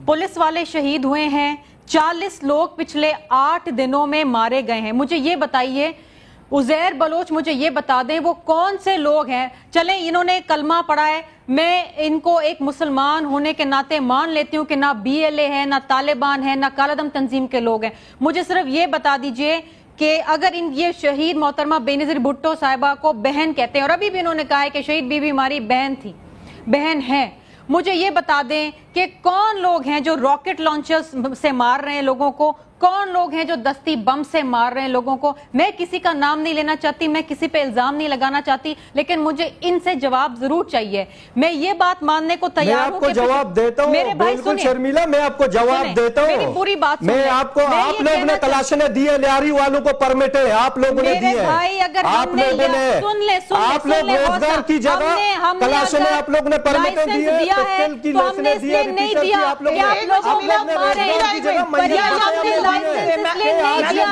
Police वाले शहीद हुए हैं, 40 लोग पिछले 8 दिनों में मारे गए हैं। मुझे ये बताइए उजैर बलोच, मुझे ये बता दें वो कौन से लोग हैं। चलें इन्होंने कलमा पढ़ा है, मैं इनको एक मुसलमान होने के नाते मान लेती हूं कि ना BLA है, ना तालिबान है, ना कालादम तंजीम के लोग हैं। मुझे सिर्फ ये बता दीजिए कि अगर इन ये शहीद मोहतरमा बेनजीर भुट्टो साहिबा को बहन कहते हैं और अभी भी इन्होंने कहा है कि शहीद बीबी हमारी बहन थी, बहन है, मुझे ये बता दें कि कौन लोग हैं जो रॉकेट लॉन्चर्स से मार रहे हैं लोगों को, कौन लोग हैं जो दस्ती बम से मार रहे हैं लोगों को। मैं किसी का नाम नहीं लेना चाहती, मैं किसी पे इल्जाम नहीं लगाना चाहती, लेकिन मुझे इनसे जवाब जरूर चाहिए। मैं ये बात मानने को तैयार हूं कि जवाब देता हूं मेरे भाई, बिल्कुल शर्मिला, मैं आपको जवाब देता हूं। मेरी पूरी बात मैं आपको, आप लोगों ने तलाशने दिए, लियारी वालों को परमिट है, आप लोगों ने दिए। भाई अगर आप लोगों ने, आप लोग रोजगार की जगह तलाशने आप लोग ने परमिट दिए, टेक्सटाइल की लाइसेंस दिए, नहीं दिया। आप लोगों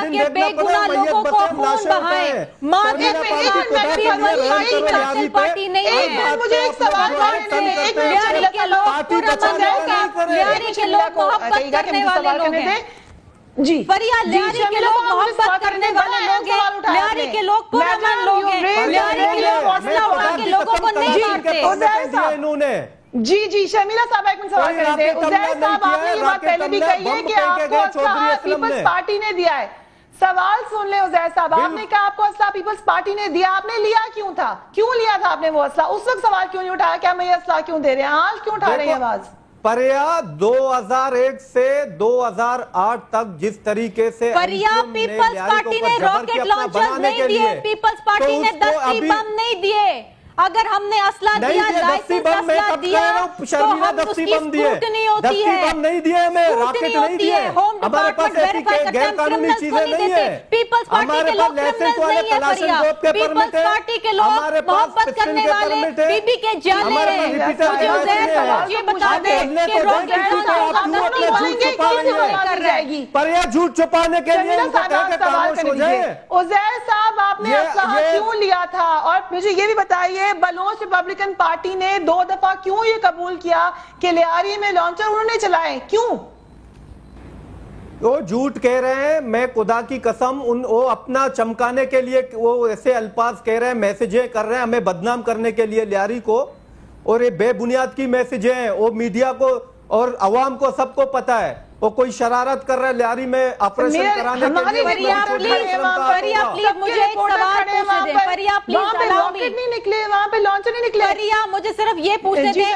के बेगुनाह लोगों को खून बहाए, पार्टी नहीं है। मुझे एक सवाल लियारी के लोग मोहब्बत करने वाले लोग हैं जी, लियारी के लोग मोहब्बत करने वाले लोग हैं, लियारी के लोग पुरअमन लोग हैं, लियारी के लोग हौसला उठा के लोगों को नहीं मारते इन्होंने। जी शर्मिला साहब एक मिनट सवाल कर रहे थे। उजैर साहब आपने ये बात पहले भी कही है कि आपको असला पीपल्स पार्टी ने दिया है। सवाल सुन ले उजैर साहब, आपने कहा आपको असला पीपल्स पार्टी ने दिया, आपने लिया क्यों था, क्यों लिया था आपने वो असला? उस वक्त सवाल क्यों नहीं उठाया कि हमें ये असला क्यों दे रहे हैं, आज क्यों उठा रहे हैं आवाज? परिया 2001 से 2008 तक जिस तरीके से परिया पीपल्स पार्टी ने रॉकेट लॉन्चर्स नहीं दिए, पीपल्स पार्टी ने दस्ती बम नहीं दिए। अगर हमने असला दिया, लाइसेंस असला दिया, तो हम उसकी स्क्रूटनी होती है, बम नहीं दिए हमें, रॉकेट नहीं दिए, हमारे पास ऐसी गैर कानूनी चीजें नहीं है। पीपल्स पार्टी के लोग क्रिमिनल्स नहीं है परिया, पीपल्स पार्टी के लोग मोहब्बत करने वाले बीबी के जाले हैं। मुझे उजैर बलोच ये बता दें कि रॉकेट कर जाएगी परिया झूठ छुपाने के लिए उजैर साहब आपने असला क्यों लिया था? और मुझे ये भी बताइए बलोच रिपब्लिकन पार्टी ने 2 दफा क्यों ये कबूल किया कि लियारी में लॉन्चर उन्होंने चलाए, क्यों? वो झूठ कह रहे हैं, मैं खुदा की कसम, वो अपना चमकाने के लिए वो ऐसे अल्फाज कह रहे हैं, मैसेजें कर रहे हैं हमें बदनाम करने के लिए लियारी को, और ये बेबुनियाद की मैसेजें हैं। वो मीडिया को और अवाम को सबको पता है वो कोई शरारत कर रहा है लियारी में ऑपरेशन कराने के लिए। परिया प्लीज मुझे एक सवाल पूछने दें। परिया प्लीज रॉकेट नहीं निकले, वहाँ पे लॉन्चर नहीं निकले। परिया मुझे सिर्फ ये पूछने दें,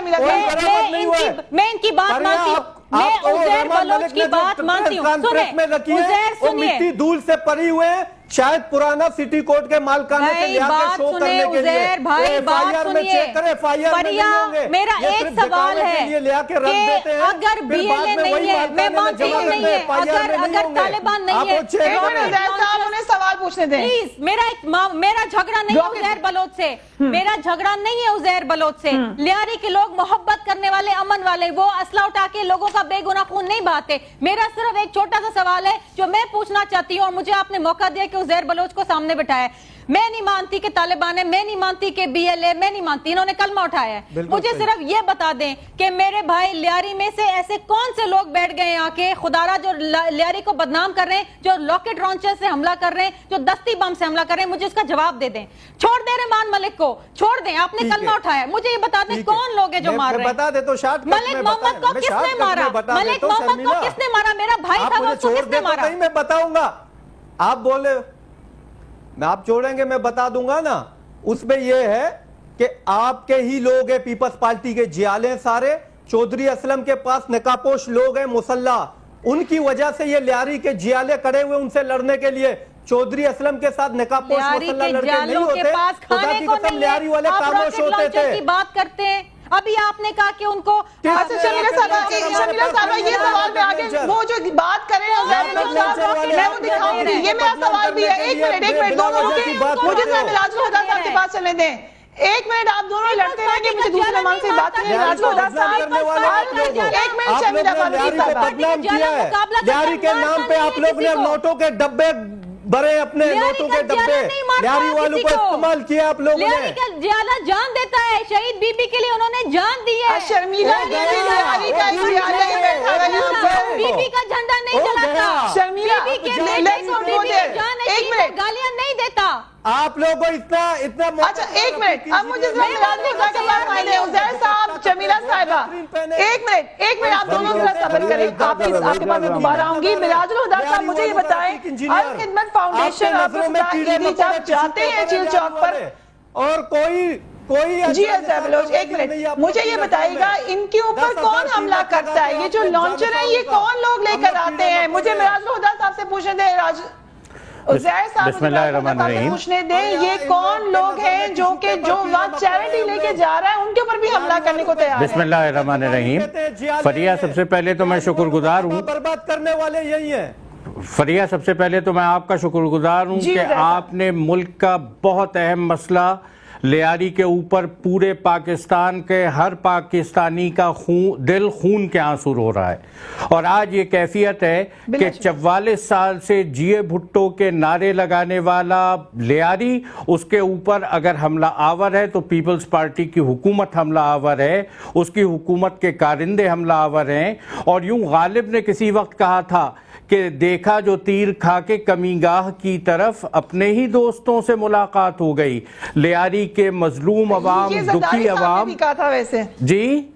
मैं इनकी बात मानती हूँ, मैं उजैर बलोच की बात मानती हूँ। सुनिए, मिट्टी धूल से परी हुए शायद पुराना सिटी कोर्ट के मालकाने से लिया के शो करने के लिए। भाई बात सुनिए, परिया मेरा एक सवाल है कि अगर BLA नहीं है, मैं मानती हूँ नहीं है, अगर तालिबान नहीं है, सवाल पूछने दें प्लीज। मेरा झगड़ा नहीं है उजैर बलोच से, मेरा झगड़ा नहीं है उजैर बलोच से। लियारी के लोग मोहब्बत करने वाले, अमन वाले, वो असला उठा के लोगों का बेगुनाह खून नहीं बहाते। मेरा सिर्फ एक छोटा सा सवाल है जो मैं पूछना चाहती हूँ और मुझे आपने मौका दिया कि उजैर बलोच को सामने बिठाया। मैं नहीं मानती कि तालिबान है, मैं नहीं मानती कि BLA, मैं नहीं मानती, इन्होंने कलमा उठाया है। मुझे सिर्फ ये बता दें कि मेरे भाई लियारी में से ऐसे कौन से लोग बैठ गए आके खुदारा जो लियारी को बदनाम कर रहे हैं, जो रॉकेट लॉन्चर से हमला कर रहे हैं, जो दस्ती बम से हमला कर रहे हैं, मुझे उसका जवाब दे दें। छोड़ दे रहमान मलिक को, छोड़ दें, आपने कलमा उठाया, मुझे ये बता दें कौन लोग हैं जो मार रहे हैं। बता दे तो मलिक मोहम्मद को किसने मारा? मलिक मोहम्मद को किसने मारा? मेरा भाई था, वो किसने मारा? मैं बताऊंगा, आप बोले मैं आप छोड़ेंगे, मैं बता दूंगा ना। उसमें यह है कि आपके ही लोग हैं, पीपल्स पार्टी के जियाले सारे, चौधरी असलम के पास नकापोश लोग हैं मुसल्ला, उनकी वजह से ये लियारी के जियाले खड़े हुए उनसे लड़ने के लिए। चौधरी असलम के साथ नकापोश मुसल्ला लड़के नहीं होते, खुदा की कसम लियारी वाले खामोश होते थे। बात करते हैं, अभी आपने कहा कि उनको शर्मिला साहब ये सवाल में आगे वो जो बात करें मैं वो दिखाऊंगी, ये मेरा सवाल भी है। एक मिनट दोनों मुझे राजगोपाल साहब के पास चलने दें। एक मिनट, आप दोनों लड़ते रहेंगे, मुझे दूसरे मान से बात करें। राजगोपाल साहब एक मिनट, शर्मिला लियारी के नाम पे आप लोग ने नोटों के डब्बे बड़े, अपने नोटों के डब्बे लियारी वालों को इस्तेमाल किया आप लोगों ने। जियाला जान देता है, शहीद बीबी के लिए उन्होंने जान दी है। शर्मिला लियारी का गालियां नहीं देता। आप लोगों को इतना अच्छा एक मिनट, अब मुझे उज़ैर साहब, जमीला साहिबा, एक मिनट आप दोनों के साथ सबर करें। आपके पास मैं दोबारा आऊंगी। मिराजुल हुदा साहब मुझे ये बताएं, अल खिदमत फाउंडेशन जब जाते हैं चील चौक पर और कोई जी बलोच, एक मिनट मुझे ये बताइएगा, इनके ऊपर कौन हमला करता है? ये जो लॉन्चर है ये कौन लोग लेकर आते हैं? मुझे मिराजुल हुदा साहब से पूछने दें, उज़ैर साहब पूछने दें, ये कौन लोग हैं जो वक्त चैरिटी लेके जा रहा है, उनके ऊपर भी हमला करने को तैयार है? बिस्मिल्लाहिर्रहमानिर्रहीम। फरिया, सबसे पहले तो मैं शुक्रगुजार हूँ। बर्बाद करने वाले यही है। फरिया, सबसे पहले तो मैं आपका शुक्रगुजार हूँ कि आपने मुल्क का बहुत अहम मसला लियारी के ऊपर पूरे पाकिस्तान के हर पाकिस्तानी का खून के आंसू रो रहा है। और आज ये कैफियत है कि 44 साल से जिए भुट्टो के नारे लगाने वाला लियारी, उसके ऊपर अगर हमला आवर है तो पीपल्स पार्टी की हुकूमत हमला आवर है, उसकी हुकूमत के कारिंदे हमला आवर हैं। और यूं गालिब ने किसी वक्त कहा था कि देखा जो तीर खा के कमीगाह की तरफ, अपने ही दोस्तों से मुलाकात हो गई। लियारी के मजलूम अवाम, दुखी अवाम, वैसे जी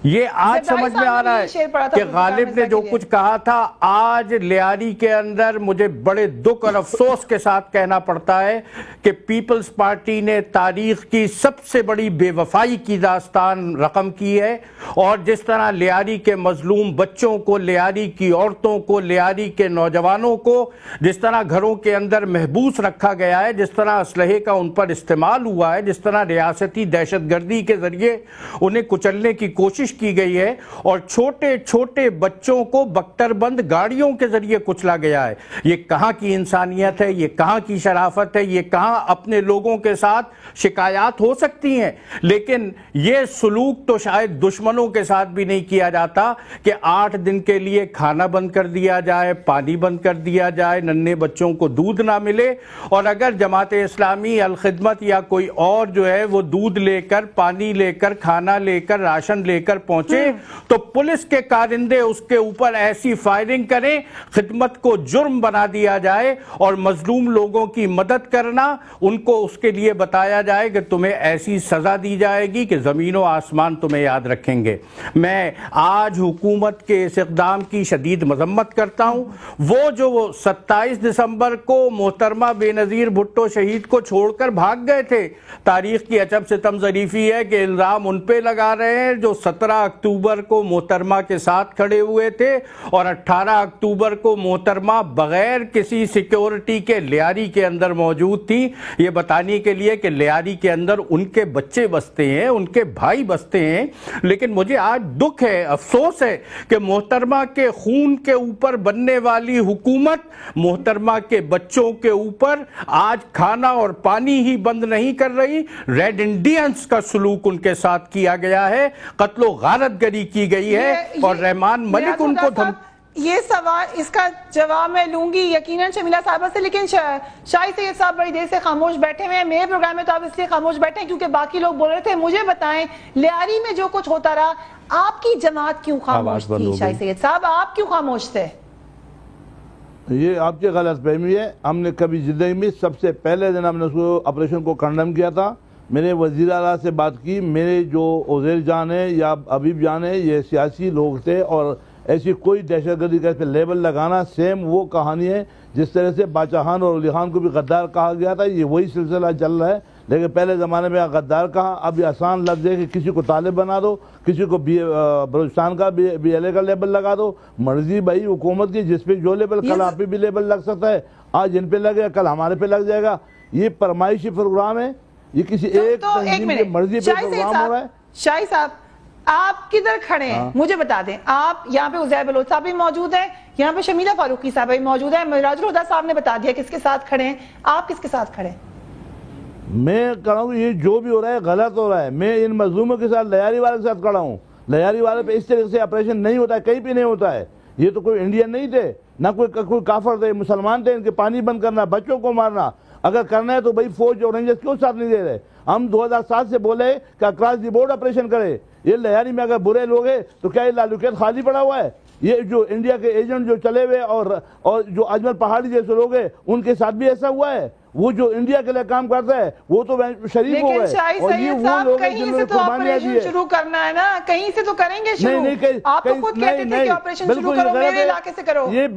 ये आज समझ में आ रहा है कि गालिब ने जो कुछ कहा था, आज लियारी के अंदर मुझे बड़े दुख और अफसोस के साथ कहना पड़ता है कि पीपल्स पार्टी ने तारीख की सबसे बड़ी बेवफाई की दास्तान रकम की है। और जिस तरह लियारी के मजलूम बच्चों को, लियारी की औरतों को, लियारी के नौजवानों को जिस तरह घरों के अंदर महबूस रखा गया है, जिस तरह असलहे का उन पर इस्तेमाल हुआ है, जिस तरह रियासती दहशतगर्दी के जरिए उन्हें कुचलने की कोशिश की गई है और छोटे छोटे बच्चों को बख्तरबंद गाड़ियों के जरिए कुचला गया है, ये कहां की इंसानियत है? ये कहां की शराफत है? ये कहां अपने लोगों के साथ शिकायत हो सकती हैं? लेकिन ये सलूक तो शायद दुश्मनों के साथ भी नहीं किया जाता कि 8 दिन के लिए खाना बंद कर दिया जाए, पानी बंद कर दिया जाए, नन्हे बच्चों को दूध ना मिले। और अगर जमात इस्लामी, अल खिदमत या कोई और जो है वो दूध लेकर, पानी लेकर, खाना लेकर, राशन लेकर पहुंचे तो पुलिस के कारिंदे उसके ऊपर ऐसी फायरिंग करें, खिदमत को जुर्म बना दिया जाए और मजलूम लोगों की मदद करना, उनको उसके लिए बताया जाए कि तुम्हें ऐसी सजा दी जाएगी कि जमीन व आसमान तुम्हें याद रखेंगे। मैं आज हुकूमत के इस इक़दाम की शदीद मजम्मत करता हूं। वो जो 27 दिसंबर को मोहतरमा बेनज़ीर भुट्टो शहीद को छोड़कर भाग गए थे, तारीख की अचब सितम ज़रीफ़ी है कि इल्ज़ाम उन पे लगा रहे हैं जो 17 अक्टूबर को मोहतरमा के साथ खड़े हुए थे और 18 अक्टूबर को मोहतरमा बगैर किसी सिक्योरिटी के लियारी के अंदर मौजूद थी, ये बताने के लिए कि लियारी के अंदर उनके बच्चे बसते हैं, उनके भाई बसते हैं। लेकिन मुझे आज दुख है, अफसोस है कि मोहतरमा के खून के ऊपर बनने वाली हुकूमत मोहतरमा के बच्चों के ऊपर आज खाना और पानी ही बंद नहीं कर रही, रेड इंडियंस का सलूक उनके साथ किया गया है, कत्लो गारतगरी की गई है और रहमान मलिक उनको ये सवाल, इसका जवाब मैं लूंगी यकीनन शमीला साहबा से। लेकिन शाही सैयद साहब बड़ी देर से खामोश बैठे हुए हैं। मेरे प्रोग्राम में तो आप इसलिए खामोश बैठे हैं क्योंकि बाकी लोग बोल रहे थे। मुझे बताएं, लियारी में जो कुछ होता रहा, आपकी जमात क्यों खामोश थी? शाही सैयद साहब, आप क्यों खामोश थे? ये आपकी गलतफहमी है। हमने कभी जिंदगी में, सबसे पहले दिन हमने उसको ऑपरेशन को कंडम किया था। मैंने वज़ीर आला से बात की, मेरे जो उज़ैर जान है या अबीब जान है, ये सियासी लोग थे और ऐसी कोई दहशतगर्दी का इस पर लेबल लगाना सेम वो कहानी है जिस तरह से बादशाहान और अली खान को भी गद्दार कहा गया था। ये वही सिलसिला चल रहा है। लेकिन पहले ज़माने में गद्दार कहा, अब ये आसान लफ्ज़ है कि किसी को तालिब बना दो, किसी को बलूचिस्तान का BLA का लेबल लगा दो। मर्जी भाई हुकूमत की, जिस पे जो लेबल, कल आप पे भी लेबल लग सकता है, आज इन पे लगेगा, कल हमारे पे लग जाएगा। ये फरमाइशी प्रोग्राम है, ये किसी एक मर्जी पे प्रोग्राम हो रहा है। शाही साहब, आप किधर खड़े हैं? मुझे बता दें। आप यहाँ पे उज़ैर बलोच साहब भी मौजूद है, यहाँ पे शमीला फारूकी साहब भी मौजूद है, मिराजुल हुदा साहब ने बता दिया किसके साथ खड़े हैं। आप किसके साथ खड़े हैं? मैं कह रहा हूँ ये जो भी हो रहा है गलत हो रहा है। मैं इन मजलूमों के साथ, लियारी वाले के साथ खड़ा हूँ। लियारी वाले पे इस तरह से ऑपरेशन नहीं होता है, कहीं भी नहीं होता है। ये तो कोई इंडियन नहीं थे, ना कोई काफर थे, मुसलमान थे। इनके पानी बंद करना, बच्चों को मारना अगर करना है तो भाई फौज और रेंजर्स क्यों साथ नहीं दे रहे? हम 2007 से बोले कि अक्रॉस द बोर्ड ऑपरेशन करे। ये लियारी में अगर बुरे लोग हैं तो क्या ये लालूकेत खाली पड़ा हुआ है? ये जो इंडिया के एजेंट जो चले हुए और जो अजमल पहाड़ी जैसे लोग हैं उनके साथ भी ऐसा हुआ है। वो जो इंडिया के लिए काम करता है वो तो शरीफ हो गए, और ये वो लोग हैं जिन्होंने कुर्बानियां दी है। शुरू करना है ना, कहीं से तो करेंगे शुरू। आप तो खुद कहते थे कि ऑपरेशन शुरू करो, मेरे इलाके से करो। ये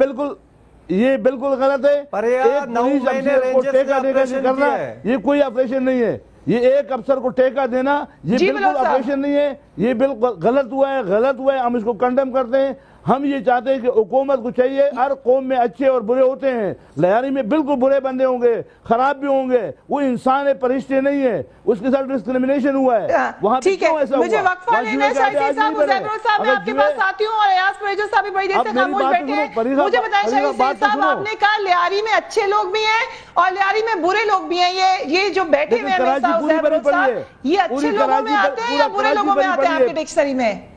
बिल्कुल गलत है। एक पुलिस अफसर को टेका देकर करना ये कोई ऑपरेशन नहीं है। ये एक अफसर को टेका देना ये बिल्कुल ऑपरेशन नहीं है। ये बिल्कुल गलत हुआ है, हम इसको कंडेम करते हैं। हम ये चाहते हैं कि हुकूमत को चाहिए, हर कौम में अच्छे और बुरे होते हैं, लियारी में बिल्कुल बुरे बंदे होंगे, खराब भी होंगे, वो इंसान है, परिश्ते नहीं है, उसके साथ डिस्क्रिमिनेशन हुआ है। वहाँ ठीक है, मुझे वक्फा लेना है। शाहिद साहब, उज़ैर बलोच साहब, मैं आपके पास आती हूँ, और अयाज कुरैशी साहब भी बड़ी देर से खामोश बैठे हैं। मुझे बताएं शाहिद साहब, आपने कहा लियारी में अच्छे लोग भी हैं और लियारी में बुरे लोग भी हैं। ये जो बैठे हुए हैं उज़ैर बलोच साहब, ये अच्छे लोगों में आते हैं या बुरे लोगों में आते हैं आपकी डिक्शनरी में?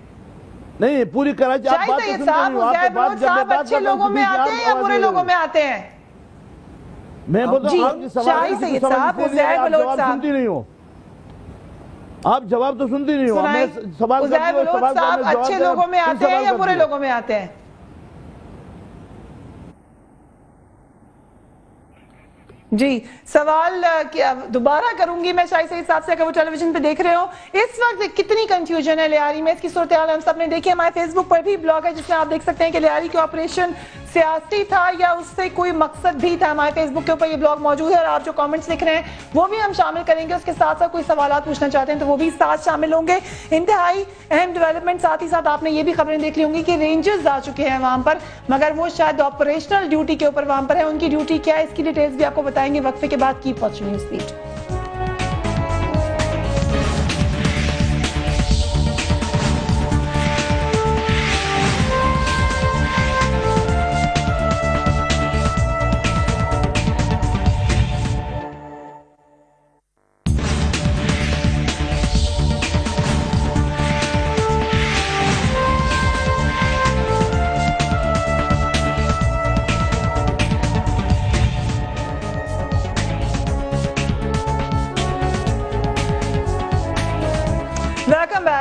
नहीं, पूरी कराची आप बात अच्छे लोगों में आते हैं या बुरे लोगों में आते हैं? मैं बोलता हूँ आपकी सवाल सुनती नहीं हो, आप जवाब तो सुनती नहीं हो। मैं सवाल अच्छे लोगों में आते हैं या बुरे लोगों में आते हैं? जी, सवाल दोबारा करूंगी मैं शाहिद सईद साहब से, अगर वो टेलीविजन पे देख रहे हो। इस वक्त कितनी कंफ्यूजन है लियारी में, इसकी सूरत हाल हम सब ने देखी। हमारे फेसबुक पर भी ब्लॉग है जिसमें आप देख सकते हैं कि लियारी के ऑपरेशन सियासी था या उससे कोई मकसद भी था। हमारे फेसबुक के ऊपर ये ब्लॉग मौजूद है और आप जो कमेंट्स लिख रहे हैं वो भी हम शामिल करेंगे। उसके साथ साथ कोई सवाल पूछना चाहते हैं तो वो भी साथ शामिल होंगे। इंतहाई अहम डेवलपमेंट, साथ ही साथ आपने ये भी खबरें देख ली होंगी कि रेंजर्स आ चुके हैं वहां पर, मगर वो शायद ऑपरेशनल ड्यूटी के ऊपर वहां पर है। उनकी ड्यूटी क्या है इसकी डिटेल्स भी आपको बताएंगे वक्फे के बाद। Keep watching news feed.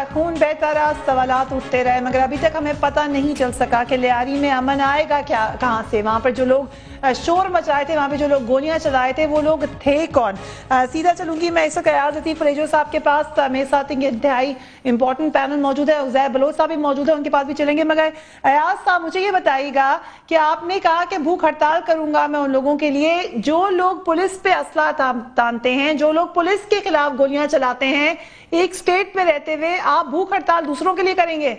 खून बहता रहा, सवालात उठते रहे, मगर अभी तक हमें पता नहीं चल सका कि लियारी में अमन आएगा क्या, कहां से। वहां पर जो लोग शोर मचाए थे, वहां पे जो लोग गोलियां चलाए थे, वो लोग थे कौन। सीधा चलूंगी मैं इस वक्त अयाज लतीफ फरेजो साहब के पास। मेरे साथ इंतहाई इंपॉर्टेंट पैनल मौजूद है, उज़ैर बलोच साहब भी मौजूद है, उनके पास भी चलेंगे। मगर अयाज साहब, मुझे ये बताइएगा कि आपने कहा कि भूख हड़ताल करूंगा मैं उन लोगों के लिए जो लोग पुलिस पे असला तानते हैं, जो लोग पुलिस के खिलाफ गोलियां चलाते हैं। एक स्टेट में रहते हुए आप भूख हड़ताल दूसरों के लिए करेंगे?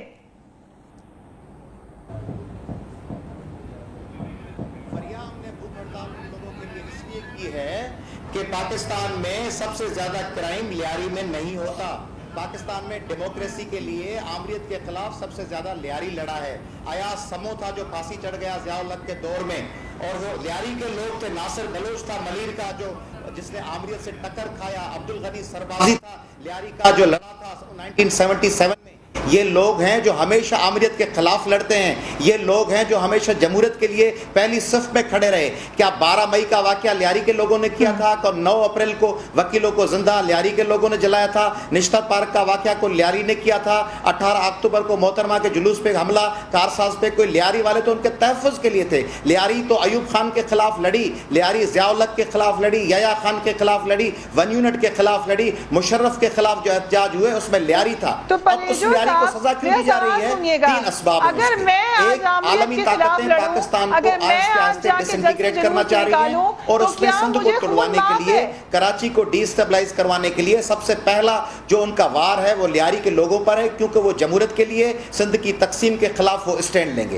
कि पाकिस्तान में सबसे ज्यादा क्राइम लियारी में नहीं होता। पाकिस्तान में डेमोक्रेसी के लिए आमरीत के खिलाफ सबसे ज्यादा लियारी लड़ा है। अयाज समो था जो फांसी चढ़ गया ज़ियाउल हक के दौर में, और वो लियारी के लोग थे। नासिर बलोच था मलीर का जो जिसने आमरीत से टक्कर खाया। अब्दुल गनी सरबाजी था लियारी का जो लड़ा था 1977 में। ये लोग हैं जो हमेशा आमरीत के खिलाफ लड़ते हैं। ये लोग हैं जो हमेशा जमहूरियत के लिए पहली सफ में खड़े रहे। क्या 12 मई का वाकया लियारी के लोगों ने किया था? और 9 अप्रैल को वकीलों को जिंदा लियारी के लोगों ने जलाया था। निश्तर पार्क का वाकया को लियारी ने किया था। 18 अक्टूबर को मोहतरमा के जुलूस पे हमला कारसाज पे कोई लियारी वाले तो उनके तहफ़्फ़ुज़ के लिए थे। लियारी तो अयूब खान के खिलाफ लड़ी, लियारी ज़ियाउल हक के खिलाफ लड़ी, याया खान के खिलाफ लड़ी, 1 यूनिट के खिलाफ लड़ी, मुशर्रफ के खिलाफ जो एहतजाज हुए उसमें लियारी था। तो को सजा क्यों दी जा रही है? 3 असबाब। अगर मैं एक आलमी ताकतें पाकिस्तान को आहिस्ते आहिस्ते डिसइंटीग्रेट करना चाह रही हैं और उसमें सिंध को तोड़वाने के लिए, कराची को डिस्टेबलाइज करवाने के लिए सबसे पहला जो उनका वार है वो लियारी के लोगों पर है, क्योंकि वो जमहूरियत के लिए सिंध की तकसीम के खिलाफ वो स्टैंड लेंगे।